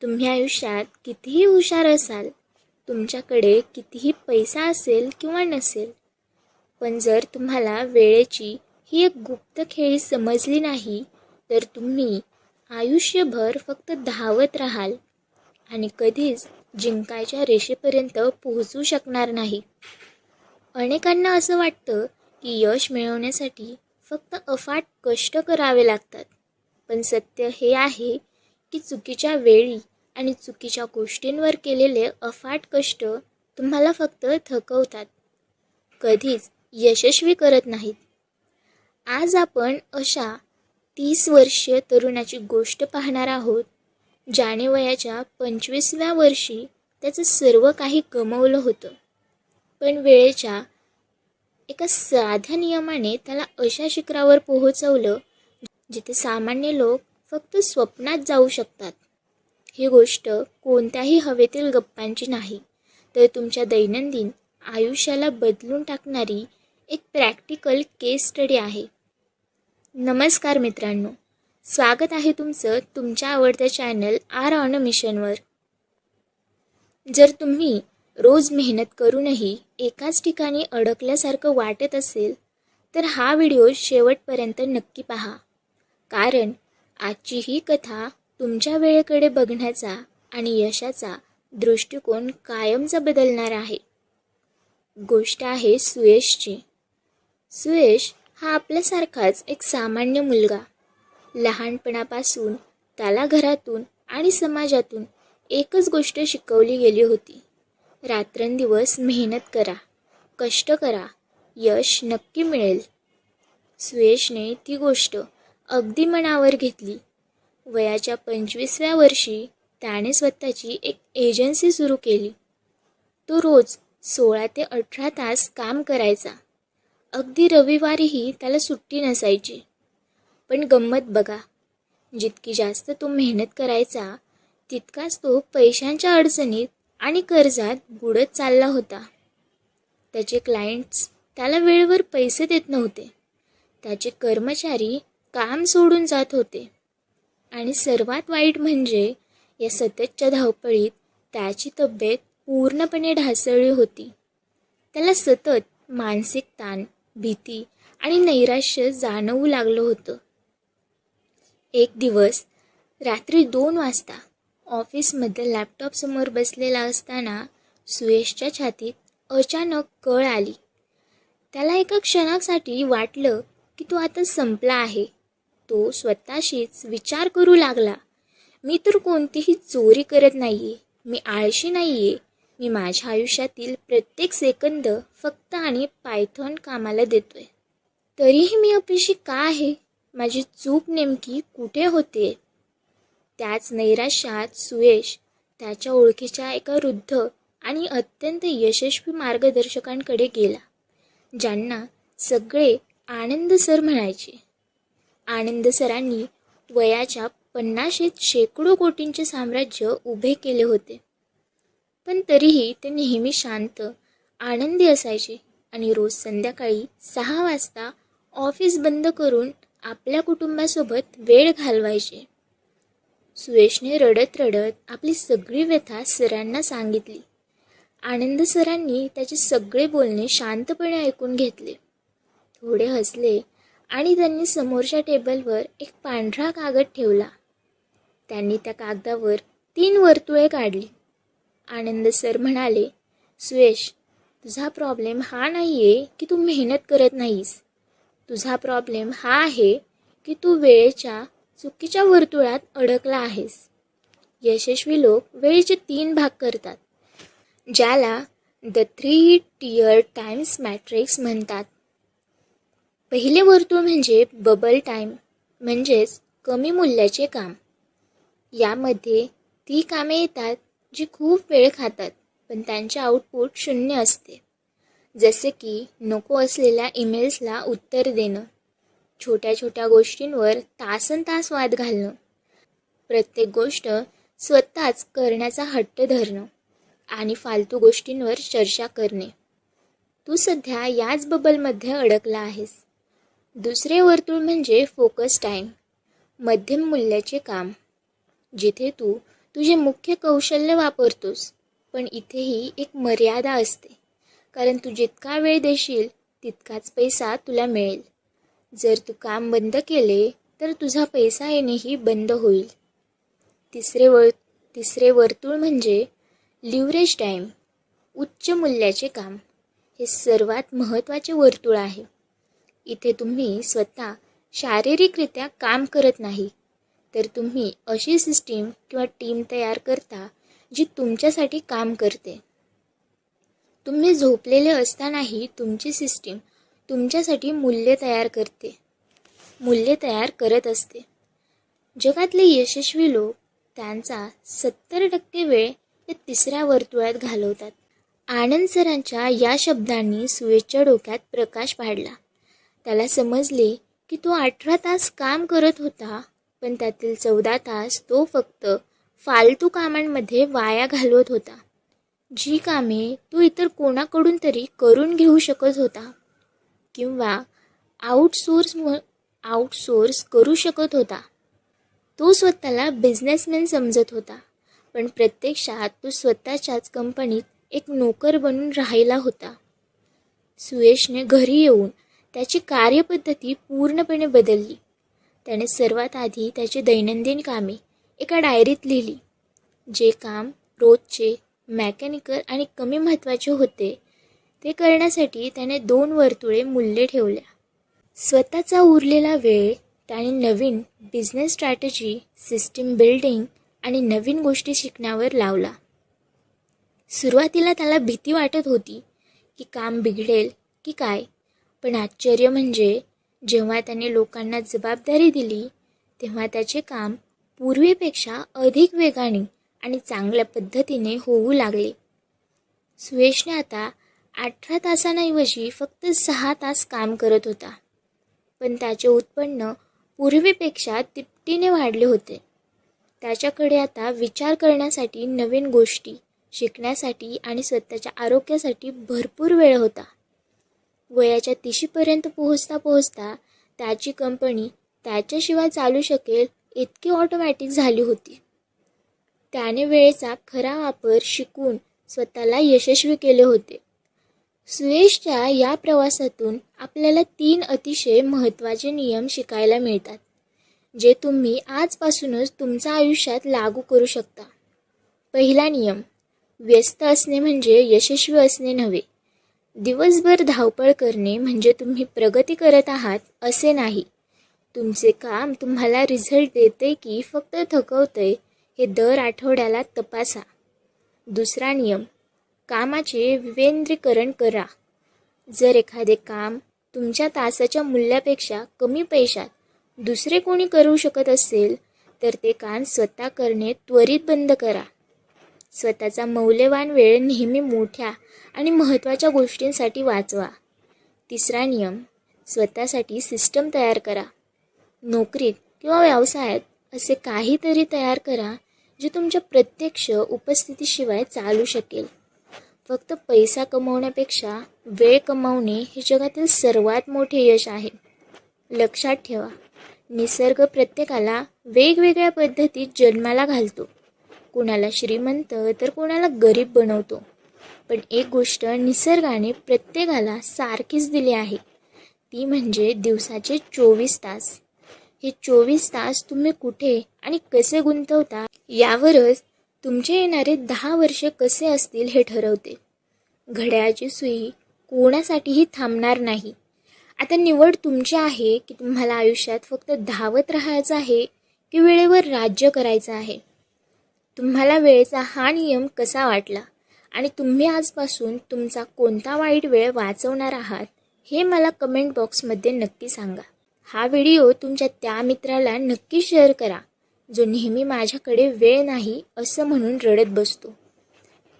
तुम्ही आयुष्यात कितीही हुशार असाल, तुमच्याकडे कितीही पैसा असेल किंवा नसेल, पण जर तुम्हाला वेळेची ही एक गुप्त खेळी समजली नाही, तर तुम्ही आयुष्यभर फक्त धावत राहाल आणि कधीच जिंकायच्या रेषेपर्यंत पोहोचू शकणार नाही. अनेकांना असं वाटतं की यश मिळवण्यासाठी फक्त अफाट कष्ट करावे लागतात, पण सत्य हे आहे की चुकीच्या वेळी आणि चुकीच्या गोष्टींवर केलेले अफाट कष्ट तुम्हाला फक्त थकवतात, कधीच यशस्वी करत नाहीत. आज आपण अशा 30 वर्षीय तरुणाची गोष्ट पाहणार आहोत, ज्याने वयाच्या 25व्या वर्षी त्याचं सर्व काही गमावलं होतं, पण वेळेच्या एका साध्या नियमाने त्याला अशा शिखरावर पोहोचवलं जिथे सामान्य लोक फक्त स्वप्नात जाऊ शकतात. ही गोष्ट कोणत्याही हवेतील गप्पांची नाही, तर तुमच्या दैनंदिन आयुष्याला बदलून टाकणारी एक प्रॅक्टिकल केस स्टडी आहे. नमस्कार मित्रांनो, स्वागत आहे तुमचं तुमच्या आवडत्या चॅनल आर ऑन अ मिशनवर. जर तुम्ही रोज मेहनत करूनही एकाच ठिकाणी अडकल्यासारखं वाटत असेल, तर हा व्हिडिओ शेवटपर्यंत नक्की पहा, कारण आजची ही कथा तुमच्या वेळेकडे बघण्याचा आणि यशाचा दृष्टिकोन कायमचा बदलणार आहे. गोष्ट आहे सुयशची. सुयश हा आपल्यासारखाच एक सामान्य मुलगा. लहानपणापासून त्याला घरातून आणि समाजातून एकच गोष्ट शिकवली गेली होती: रात्रंदिवस मेहनत करा, कष्ट करा, यश नक्की मिळेल. सुयशने ती गोष्ट अगदी मनावर घेतली. वयाच्या 25व्या वर्षी त्याने स्वतःची एक एजन्सी सुरू केली. तो रोज 16 ते 18 तास काम करायचा. अगदी रविवारीही त्याला सुट्टी नसायची. पण गंमत बघा, जितकी जास्त तो मेहनत करायचा, तितकाच तो पैशांच्या अडचणीत आणि कर्जात बुडत चालला होता. त्याचे क्लायंट्स त्याला वेळेवर पैसे देत नव्हते, त्याचे कर्मचारी काम सोडून जात होते, आणि सर्वात वाईट म्हणजे या सततच्या धावपळीत त्याची तब्येत पूर्णपणे ढासळली होती. त्याला सतत मानसिक ताण, भीती आणि नैराश्य जाणवू लागलं होतं. एक दिवस रात्री 2 वाजता ऑफिसमध्ये लॅपटॉपसमोर बसलेला असताना सुयशच्या छातीत अचानक कळ आली. त्याला एका क्षणासाठी वाटलं की तो आता संपला आहे. तो स्वतःशीच विचार करू लागला, मी तर कोणतीही चोरी करत नाहीये, मी आळशी नाहीये, मी माझ्या आयुष्यातील प्रत्येक सेकंद फक्त आणि पायथॉन कामाला देतोय. तरीही मी अपयशी का आहे? माझी चूक नेमकी कुठे होते? त्याच नैराश्यात सुयश त्याच्या ओळखीच्या एका वृद्ध आणि अत्यंत यशस्वी मार्गदर्शकांकडे गेला, ज्यांना सगळे आनंद सर म्हणायचे. आनंद सरांनी वयाच्या 50शीत शेकडो कोटींचे साम्राज्य उभे केले होते, पण तरीही ते नेहमी शांत, आनंदी असायचे आणि रोज संध्याकाळी 6 वाजता ऑफिस बंद करून आपल्या कुटुंबासोबत वेळ घालवायचे. सुयशने रडत रडत आपली सगळी व्यथा सरांना सांगितली. आनंद सरांनी त्याचे सगळे बोलणे शांतपणे ऐकून घेतले, थोडे हसले आणि त्यांनी समोरच्या टेबलवर एक पांढरा कागद ठेवला. त्यांनी त्या कागदावर 3 वर्तुळे काढली. आनंद सर म्हणाले, सुयश, तुझा प्रॉब्लेम हा नाहीये की तू मेहनत करत नाहीस. तुझा प्रॉब्लेम हा आहे की तू वेळेच्या चुकीच्या वर्तुळात अडकला आहेस. यशस्वी लोक वेळेचे 3 भाग करतात, ज्याला द 3 tier टाइम्स मॅट्रिक्स म्हणतात. पहिले वर्तुळ म्हणजे बबल टाइम, म्हणजेच कमी मूल्याचे काम. यामध्ये ती कामे येतात जी खूप वेळ खातात, पण त्यांचे आउटपुट 0 असते. जसे की नको असलेल्या ईमेल्सला उत्तर देणं, छोट्या छोट्या गोष्टींवर तासनतास वाद घालणं, प्रत्येक गोष्ट स्वतःच करण्याचा हट्ट धरणं आणि फालतू गोष्टींवर चर्चा करणे. तू सध्या याच बबलमध्ये अडकला आहेस. दुसरे वर्तुळ म्हणजे फोकस टाईम, मध्यम मूल्याचे काम, जिथे तू तुझे मुख्य कौशल्य वापरतोस, पण इथेही एक मर्यादा असते. कारण तू जितका वेळ देशील तितकाच पैसा तुला मिळेल. जर तू काम बंद केले तर तुझा पैसा येणेही बंद होईल. तिसरे वर्तुळ म्हणजे लिव्हरेज टाईम, उच्च मूल्याचे काम. हे सर्वात महत्त्वाचे वर्तुळ आहे. इथे तुम्ही स्वतः शारीरिकरित्या काम करत नाही, तर तुम्ही अशी सिस्टीम किंवा टीम तयार करता जी तुमच्यासाठी काम करते. तुम्ही झोपलेले असतानाही तुमची सिस्टीम तुमच्यासाठी मूल्य तयार करत असते. जगातले यशस्वी लोक त्यांचा 70% वेळ या तिसऱ्या वर्तुळात घालवतात. आनंद सरांच्या या शब्दांनी सुयशच्या डोक्यात प्रकाश पाडला. त्याला समजले की तो 18 तास काम करत होता, पण त्यातील 14 तास तो फक्त फालतू कामांमध्ये वाया घालवत होता. जी कामे तो इतर कोणाकडून तरी करून घेऊ शकत होता किंवा आउटसोर्स करू शकत होता. तो स्वतःला बिझनेसमॅन समजत होता, पण प्रत्यक्षात तो स्वतःच्याच कंपनीत एक नोकर बनून राहिला होता. सुयशने घरी येऊन त्याची कार्यपद्धती पूर्णपणे बदलली. त्याने सर्वात आधी त्याची दैनंदिन कामे एका डायरीत लिहिली. जे काम रोजचे, मेकॅनिकल आणि कमी महत्त्वाचे होते ते करण्यासाठी त्याने 2 वर्तुळे मूल्य ठेवल्या. स्वतःचा उरलेला वेळ त्याने नवीन बिझनेस स्ट्रॅटेजी, सिस्टीम बिल्डिंग आणि नवीन गोष्टी शिकण्यावर लावला. सुरुवातीला त्याला भीती वाटत होती की काम बिघडेल की काय, पण आश्चर्य म्हणजे जेव्हा त्याने लोकांना जबाबदारी दिली तेव्हा त्याचे काम पूर्वीपेक्षा अधिक वेगाने आणि चांगल्या पद्धतीने होऊ लागले. सुयशने आता 18 तासांऐवजी फक्त 6 तास काम करत होता, पण त्याचे उत्पन्न पूर्वीपेक्षा तिपटीने वाढले होते. त्याच्याकडे आता विचार करण्यासाठी, नवीन गोष्टी शिकण्यासाठी आणि स्वतःच्या आरोग्यासाठी भरपूर वेळ होता. वयाच्या 30 पर्यंत पोहोचता त्याची कंपनी त्याच्याशिवाय चालू शकेल इतकी ऑटोमॅटिक झाली होती. त्याने वेळेचा खरा वापर शिकून स्वतःला यशस्वी केले होते. सुयशच्या या प्रवासातून आपल्याला 3 अतिशय महत्त्वाचे नियम शिकायला मिळतात, जे तुम्ही आजपासूनच तुमच्या आयुष्यात लागू करू शकता. पहिला नियम: व्यस्त असणे म्हणजे यशस्वी असणे नव्हे. दिवसभर धावपळ करणे म्हणजे तुम्ही प्रगती करत आहात असे नाही. तुमचे काम तुम्हाला रिझल्ट देते की फक्त थकवतंय हे दर आठवड्याला तपासा. दुसरा नियम: कामाचे विकेंद्रीकरण करा. जर एखादे काम तुमच्या तासाच्या मूल्यापेक्षा कमी पैशात दुसरे कोणी करू शकत असेल तर ते काम स्वतः करणे त्वरित बंद करा. स्वतःचा मौल्यवान वेळ नेहमी मोठ्या आणि महत्त्वाच्या गोष्टींसाठी वाचवा. तिसरा नियम: स्वतःसाठी सिस्टम तयार करा. नोकरीत किंवा व्यवसायात असे काहीतरी तयार करा जे तुमच्या प्रत्यक्ष उपस्थितीशिवाय चालू शकेल. फक्त पैसा कमवण्यापेक्षा वेळ कमावणे हे जगातील सर्वात मोठे यश आहे. लक्षात ठेवा, निसर्ग प्रत्येकाला वेगवेगळ्या पद्धतीत जन्माला घालतो. कोणाला श्रीमंत तर कोणाला गरीब बनवतो. पण एक गोष्ट निसर्गाने प्रत्येकाला सारखीच दिली आहे, ती म्हणजे दिवसाचे 24 तास. हे 24 तास तुम्ही कुठे आणि कसे गुंतवता यावरच तुमचे येणारे 10 वर्षे कसे असतील हे ठरवते. घड्याळाची सुई कोणासाठीही थांबणार नाही. आता निवड तुमची आहे की तुम्हाला आयुष्यात फक्त धावत राहायचं आहे की वेळेवर राज्य करायचं आहे. तुम्हाला वेळेचा हा नियम कसा वाटला आणि तुम्ही आजपासून तुमचा कोणता वाईट वेळ वाचवणार आहात हे मला कमेंट बॉक्समध्ये नक्की सांगा. हा व्हिडिओ तुमच्या त्या मित्राला नक्की शेअर करा जो नेहमी माझ्याकडे वेळ नाही असं म्हणून रडत बसतो.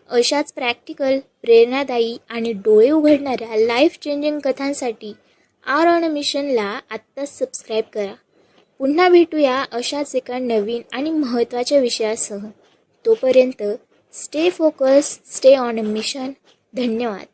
अशाच प्रॅक्टिकल, प्रेरणादायी आणि डोळे उघडणाऱ्या लाईफ चेंजिंग कथांसाठी आर ऑन अ मिशनला आत्ताच सबस्क्राईब करा. पुन्हा भेटूया अशाच एका नवीन आणि महत्त्वाच्या विषयासह. तोपर्यंत stay focus, stay on a mission. धन्यवाद.